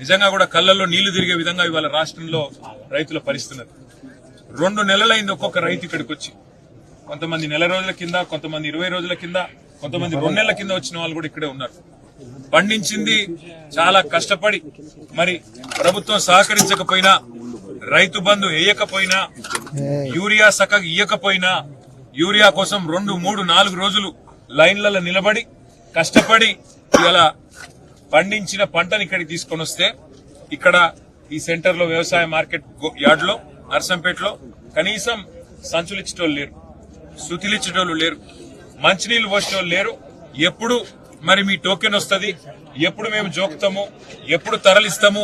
నిజంగా కూడా కళ్ళల్లో నీళ్లు తిరిగే విధంగా ఇవాళ రాష్ట్రంలో రైతుల పరిస్థితి 2 నెలలైంది ఒక్కొక్క రైతు ఇక్కడికి వచ్చి. కొంతమంది నెల రోజుల కింద, కొంతమంది 20 రోజుల కింద, కొంతమంది 2 నెలల కింద వచ్చిన వాళ్ళు కూడా ఇక్కడే ఉన్నారు. పండించింది చాలా కష్టపడి, మరి ప్రభుత్వం సహకరించకపోయినా, రైతు బంధు వేయకపోయినా, యూరియా సక్కగా ఇయ్యకపోయినా, యూరియా కోసం 2, 3, 4 రోజులు లైన్లలో నిలబడి కష్టపడి ఇలా పండించిన పంటని ఇక్కడికి తీసుకొని వస్తే, ఇక్కడ ఈ సెంటర్ లో వ్యవసాయ మార్కెట్ యార్డ్ లో నర్సంపేటలో కనీసం సంచులిచ్చేటోళ్ళు లేరు, శృతిలిచ్చేటోళ్ళు లేరు, మంచినీళ్లు పోసేటోళ్ళు లేరు. ఎప్పుడు మరి మీ టోకెన్ వస్తుంది, ఎప్పుడు మేము జోకుతాము, ఎప్పుడు తరలిస్తాము,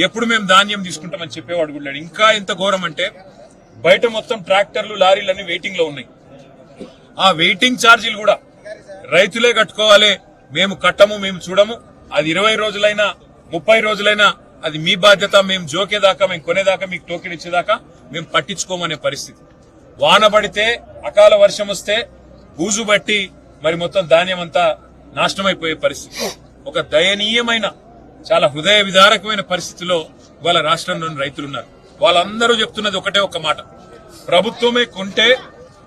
ఎప్పుడు మేము ధాన్యం తీసుకుంటామని చెప్పేవాడు కూడా లేడు. ఇంకా ఎంత ఘోరం అంటే బయట మొత్తం ట్రాక్టర్లు, లారీలన్నీ వెయిటింగ్ లో ఉన్నాయి. ఆ వెయిటింగ్ ఛార్జీలు కూడా రైతులే కట్టుకోవాలి, మేము కట్టము, మేము చూడము. అది 20 రోజులైనా 30 రోజులైనా అది మీ బాధ్యత, మేము జోకేదాకా, మేము కొనేదాకా, మీకు టోకెన్ ఇచ్చేదాకా మేము పట్టించుకోమనే పరిస్థితి. వాన పడితే, అకాల వర్షం వస్తే బూజు బట్టి మరి మొత్తం ధాన్యం అంతా నాశనమైపోయే పరిస్థితి. ఒక దయనీయమైన, చాలా హృదయ విదారకమైన పరిస్థితిలో ఇవాళ రాష్ట్రంలోని రైతులున్నారు. వాళ్ళందరూ చెప్తున్నది ఒకటే ఒక మాట, ప్రభుత్వమే కొంటే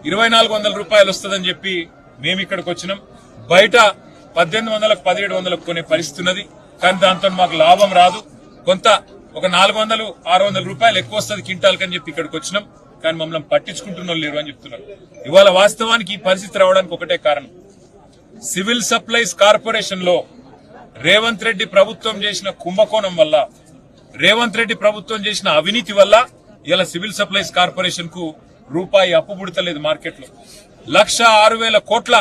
2400 రూపాయలు వస్తుందని చెప్పి మేము ఇక్కడికి వచ్చినాం. బయట 1800, 1700 కొనే పరిస్థితి ఉన్నది. కానీ దాంతో మాకు లాభం రాదు, కొంత ఒక 400, 600 రూపాయలు ఎక్కువ వస్తుంది క్వింటాల్ అని చెప్పి ఇక్కడికి వచ్చినాం. కానీ మమ్మల్ని పట్టించుకుంటున్న లేరు అని చెప్తున్నారు. ఇవాళ వాస్తవానికి ఈ పరిస్థితి రావడానికి ఒకటే కారణం, సివిల్ సప్లైస్ కార్పొరేషన్ లో రేవంత్ రెడ్డి ప్రభుత్వం చేసిన కుంభకోణం వల్ల, రేవంత్ రెడ్డి ప్రభుత్వం చేసిన అవినీతి వల్ల ఇలా సివిల్ సప్లైస్ కార్పొరేషన్ కు రూపాయి అప్పు పుడతలేదు. మార్కెట్ లో 1,06,000 కోట్ల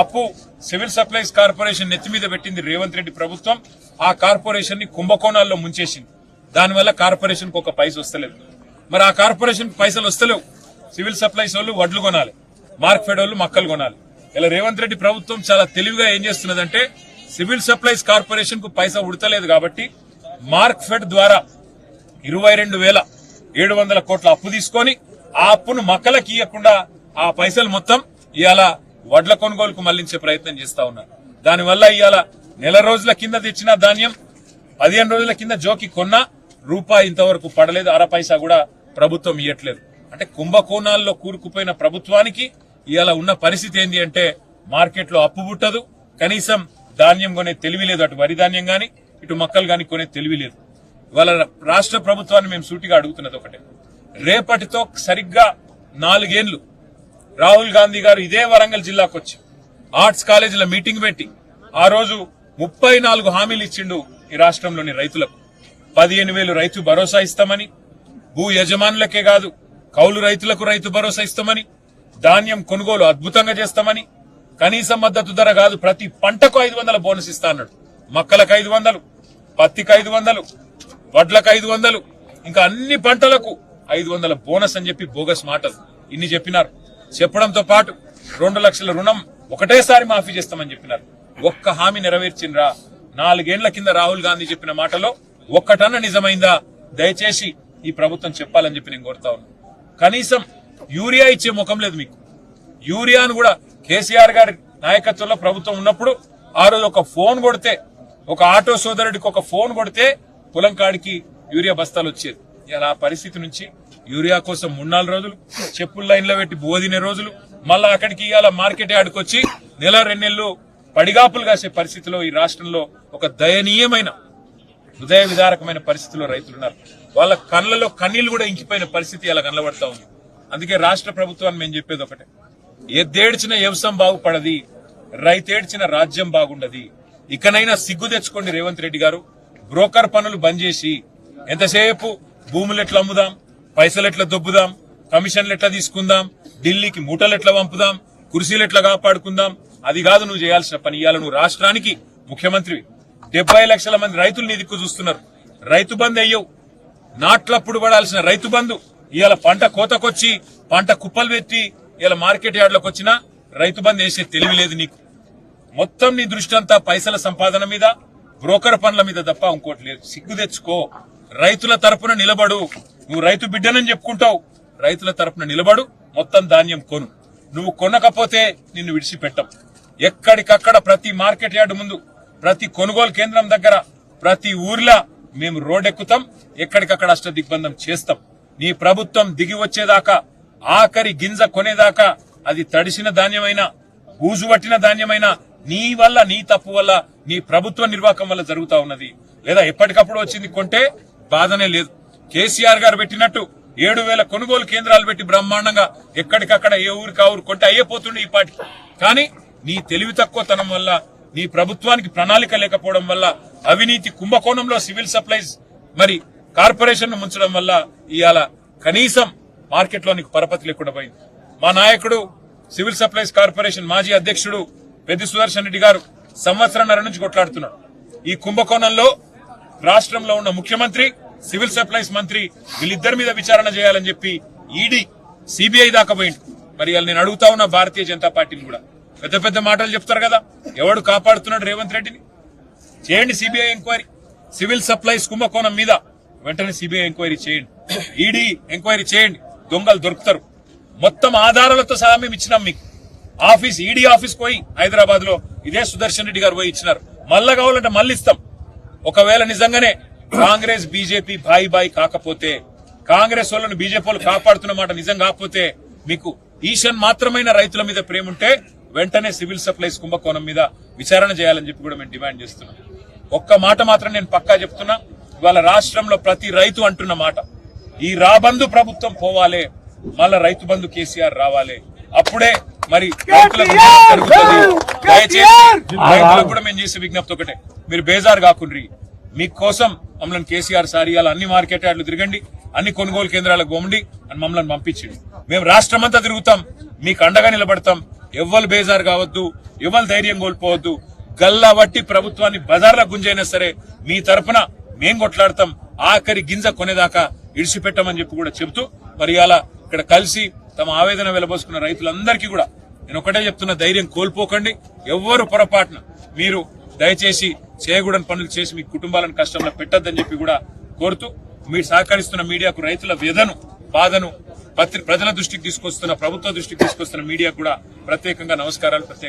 అప్పు సివిల్ సప్లైస్ కార్పొరేషన్ నెత్తి మీద పెట్టింది రేవంత్ రెడ్డి ప్రభుత్వం. ఆ కార్పొరేషన్ ని కుంభకోణాల్లో ముంచేసింది. దానివల్ల కార్పొరేషన్ కు ఒక పైస వస్తలేదు. మరి ఆ కార్పొరేషన్ పైసలు వస్తలేవు. సివిల్ సప్లైస్ వాళ్ళు వడ్లు కొనాలి, మార్క్ఫెడ్ వాళ్ళు మక్కలు కొనాలి. ఇలా రేవంత్ రెడ్డి ప్రభుత్వం చాలా తెలివిగా ఏం చేస్తున్నదంటే, సివిల్ సప్లైస్ కార్పొరేషన్ కు పైసా ఉడతలేదు కాబట్టి మార్క్ఫెడ్ ద్వారా 22,700 కోట్ల అప్పు తీసుకొని ఆ అప్పును మక్కలకి ఇవ్వకుండా ఆ పైసలు మొత్తం ఇవాళ వడ్ల కొనుగోలుకు మళ్లించే ప్రయత్నం చేస్తా ఉన్నారు. దానివల్ల ఇవాళ నెల రోజుల కింద తెచ్చిన ధాన్యం 15 రోజుల కింద జోకి కొన్నా రూపాయి ఇంతవరకు పడలేదు, అర పైసా కూడా ప్రభుత్వం ఇవ్వట్లేదు. అంటే కుంభకోణాల్లో కూరుకుపోయిన ప్రభుత్వానికి ఇవాళ ఉన్న పరిస్థితి ఏంది అంటే, మార్కెట్ లో అప్పు పుట్టదు, కనీసం ధాన్యం కొనే తెలివి లేదు. అటు వరి ధాన్యం గాని, ఇటు మక్కలు గాని కొనే తెలివి లేదు. ఇవాళ రాష్ట్ర ప్రభుత్వాన్ని మేము సూటిగా అడుగుతున్నది ఒకటే, రేపటితో సరిగ్గా 4 ఏళ్లు రాహుల్ గాంధీ గారు ఇదే వరంగల్ జిల్లాకు వచ్చి ఆర్ట్స్ కాలేజీల మీటింగ్ పెట్టి ఆ రోజు 34 హామీలు ఇచ్చిండు ఈ రాష్ట్రంలోని రైతులకు. 15,000 రైతు భరోసా ఇస్తామని, భూ యజమానులకే కాదు కౌలు రైతులకు రైతు భరోసా ఇస్తామని, ధాన్యం కొనుగోలు అద్భుతంగా చేస్తామని, కనీస మద్దతు ధర కాదు ప్రతి పంటకు 500 బోనస్ ఇస్తా అన్నాడు. మక్కలకు 500, పత్తికి 500, వడ్లకు 500, ఇంకా అన్ని పంటలకు 500 బోనస్ అని చెప్పి బోగస్ మాటలు ఇన్ని చెప్పినారు. చెప్పడంతో పాటు 2 లక్షల రుణం ఒకటేసారి మాఫీ చేస్తామని చెప్పినారు. ఒక్క హామీ నెరవేర్చిండ్రా? 4 ఏళ్ల కింద రాహుల్ గాంధీ చెప్పిన మాటలో ఒక్కటన్న నిజమైందా? దయచేసి ఈ ప్రభుత్వం చెప్పాలని చెప్పి నేను కోరుతా ఉన్నా. కనీసం యూరియా ఇచ్చే ముఖం లేదు మీకు. యూరియాను కూడా కేసీఆర్ గారి నాయకత్వంలో ప్రభుత్వం ఉన్నప్పుడు ఆ రోజు ఒక ఫోన్ కొడితే, ఒక ఆటో సోదరుడికి ఒక ఫోన్ కొడితే పొలం కాడికి యూరియా బస్తాలు వచ్చేది. ఇలా పరిస్థితి నుంచి యూరియా కోసం 3-4 రోజులు చెప్పుల లైన్లో పెట్టి బోధినే రోజులు, మళ్ళా అక్కడికి ఇవాళ మార్కెట్ యార్డ్కి వచ్చి 1-2 నెలలు పడిగాపులు కాసే పరిస్థితిలో ఈ రాష్ట్రంలో ఒక దయనీయమైన, హృదయ విదారకమైన పరిస్థితిలో రైతులున్నారు. వాళ్ళ కళ్ళలో కన్నీళ్లు కూడా ఇంకిపోయిన పరిస్థితి ఇలా కనబడతా ఉంది. అందుకే రాష్ట్ర ప్రభుత్వాన్ని మేము చెప్పేది ఒకటే, ఎద్దేడ్చిన వ్యవసాయం బాగుపడది, రైతేడ్చిన రాజ్యం బాగుండది. ఇకనైనా సిగ్గు తెచ్చుకోండి రేవంత్ రెడ్డి గారు. బ్రోకర్ పనులు బంద్ చేసి ఎంతసేపు భూములు ఎట్లా అమ్ముదాం, పైసలు ఎట్లా దొబ్బుదాం, కమిషన్లు ఎట్లా తీసుకుందాం, ఢిల్లీకి మూటలు ఎట్లా పంపుదాం, కుర్చీలు ఎట్లా కాపాడుకుందాం, అది కాదు నువ్వు చేయాల్సిన పని. ఇవాళ నువ్వు రాష్ట్రానికి ముఖ్యమంత్రివి. 70 లక్షల మంది రైతులు నీ దిక్కు చూస్తున్నారు. రైతు బంధు అయ్యవు, నాట్లప్పుడు పడాల్సిన రైతు బంధు ఇవాళ పంట కోతకొచ్చి పంట కుప్పలు పెట్టి ఇలా మార్కెట్ యార్డ్లోకి వచ్చినా రైతు బంధు వేసే తెలివి లేదు నీకు. మొత్తం నీ దృష్టి అంతా పైసల సంపాదన మీద, బ్రోకర్ పనుల మీద తప్ప ఇంకోటి లేదు. సిగ్గు తెచ్చుకో. రైతుల తరపున నిలబడు. నువ్వు రైతు బిడ్డనని చెప్పుకుంటావు, రైతుల తరపున నిలబడు. మొత్తం ధాన్యం కొను. నువ్వు కొనకపోతే నిన్ను విడిచిపెట్టం. ఎక్కడికక్కడ ప్రతి మార్కెట్ యార్డు ముందు, ప్రతి కొనుగోలు కేంద్రం దగ్గర, ప్రతి ఊర్లో మేము రోడ్డెక్కుతాం, ఎక్కడికక్కడ అష్ట దిగ్బంధం చేస్తాం. నీ ప్రభుత్వం దిగి వచ్చేదాకా, ఆఖరి గింజ కొనేదాకా, అది తడిసిన ధాన్యమైనా బూజు పట్టిన ధాన్యమైనా నీ వల్ల, నీ తప్పు వల్ల, నీ ప్రభుత్వ నిర్వాహకం వల్ల జరుగుతా ఉన్నది. లేదా ఎప్పటికప్పుడు వచ్చింది కొంటే బాధనే లేదు. కేసీఆర్ గారు పెట్టినట్టు 7,000 కొనుగోలు కేంద్రాలు పెట్టి బ్రహ్మాండంగా ఎక్కడికక్కడ ఏ ఊరికి ఆ ఊరు కొంటే అయ్యేపోతుండే ఈ పాటికి. కానీ నీ తెలివి తక్కువతనం వల్ల, నీ ప్రభుత్వానికి ప్రణాళిక లేకపోవడం వల్ల, అవినీతి కుంభకోణంలో సివిల్ సప్లైస్ మరి కార్పొరేషన్ ను ముంచడం వల్ల ఇవాళ కనీసం మార్కెట్ లో నీకు పరపతి లేకుండా పోయింది. మా నాయకుడు సివిల్ సప్లైస్ కార్పొరేషన్ మాజీ అధ్యక్షుడు పెద్ది సుదర్శన్ రెడ్డి గారు సంవత్సరంన్నర నుంచి కొట్లాడుతున్నాడు. ఈ కుంభకోణంలో రాష్ట్రంలో ఉన్న ముఖ్యమంత్రి, సివిల్ సప్లైస్ మంత్రి వీళ్ళిద్దరి మీద విచారణ చేయాలని చెప్పి ఈడీ, సిబిఐ దాకా పోయింది. మరి నేను అడుగుతా ఉన్న భారతీయ జనతా పార్టీని కూడా, పెద్ద పెద్ద మాటలు చెప్తారు కదా, ఎవడు కాపాడుతున్నాడు రేవంత్ రెడ్డిని? చేయండి సిబిఐ ఎంక్వైరీ. సివిల్ సప్లైస్ కుంభకోణం మీద వెంటనే సిబిఐ ఎంక్వైరీ చేయండి, ఈడీ ఎంక్వైరీ చేయండి. దొంగలు దొరుకుతారు. మొత్తం ఆధారాలతో సహా మేము ఇచ్చినాం మీకు. ఆఫీస్, ఈడీ ఆఫీస్ పోయి హైదరాబాద్ లో ఇదే సుదర్శన్ రెడ్డి గారు పోయి ఇచ్చినారు. మళ్ళా కావాలంటే మళ్ళీ ఇస్తాం. ఒకవేళ నిజంగానే కాంగ్రెస్ బీజేపీ బాయి కాకపోతే, కాంగ్రెస్ వాళ్ళను బీజేపీ వాళ్ళు కాపాడుతున్న మాట నిజం కాకపోతే, మీకు ఈషన్ మాత్రమైన రైతుల మీద ప్రేమ ఉంటే వెంటనే సివిల్ సప్లైస్ కుంభకోణం మీద విచారణ చేయాలని చెప్పి కూడా మేము డిమాండ్ చేస్తున్నాం. ఒక్క మాట మాత్రం నేను పక్కా చెప్తున్నా, ఇవాళ రాష్ట్రంలో ప్రతి రైతు అంటున్న మాట, ఈ రాబందు ప్రభుత్వం పోవాలే, మళ్ళా రైతు బంధు కేసీఆర్ రావాలి. అప్పుడే మరి రైతులకు జరుగుతుంది. దయచేసి రైతులకు కూడా మేము చేసే విజ్ఞప్తి ఒకటే, మీరు బేజారు కాకుండ్రి. మీకోసం మమ్మల్ని కేసీఆర్ సార్ ఇవాళ అన్ని మార్కెట్ యార్డులు తిరగండి, అన్ని కొనుగోలు కేంద్రాలకు పోండి అని మమ్మల్ని పంపించండి. మేము రాష్ట్రమంతా తిరుగుతాం, మీకు అండగా నిలబడతాం. ఎవ్వరు బేజారు కావద్దు, ఎవ్వరు ధైర్యం కోల్పోవద్దు. గల్లా బట్టి ప్రభుత్వాన్ని బజార్ల గుంజైనా సరే మీ తరఫున మేం కొట్లాడతాం. ఆఖరి గింజ కొనేదాకా ఇడిచిపెట్టమని చెప్పి కూడా చెబుతూ, మరి అలా ఇక్కడ కలిసి తమ ఆవేదన వెలబోసుకున్న రైతులందరికీ కూడా నేను ఒకటే చెప్తున్నా, ధైర్యం కోల్పోకండి. ఎవ్వరు పొరపాటున మీరు దయచేసి చేయకూడని పనులు చేసి మీ కుటుంబాలను కష్టంలో పెట్టొద్దని చెప్పి కూడా కోరుతూ, మీరు సహకరిస్తున్న మీడియాకు, రైతుల వ్యధను, బాధను ప్రజల దృష్టికి తీసుకొస్తున్న, ప్రభుత్వ దృష్టికి తీసుకొస్తున్న మీడియాకు కూడా ప్రత్యేకంగా నమస్కారాలు.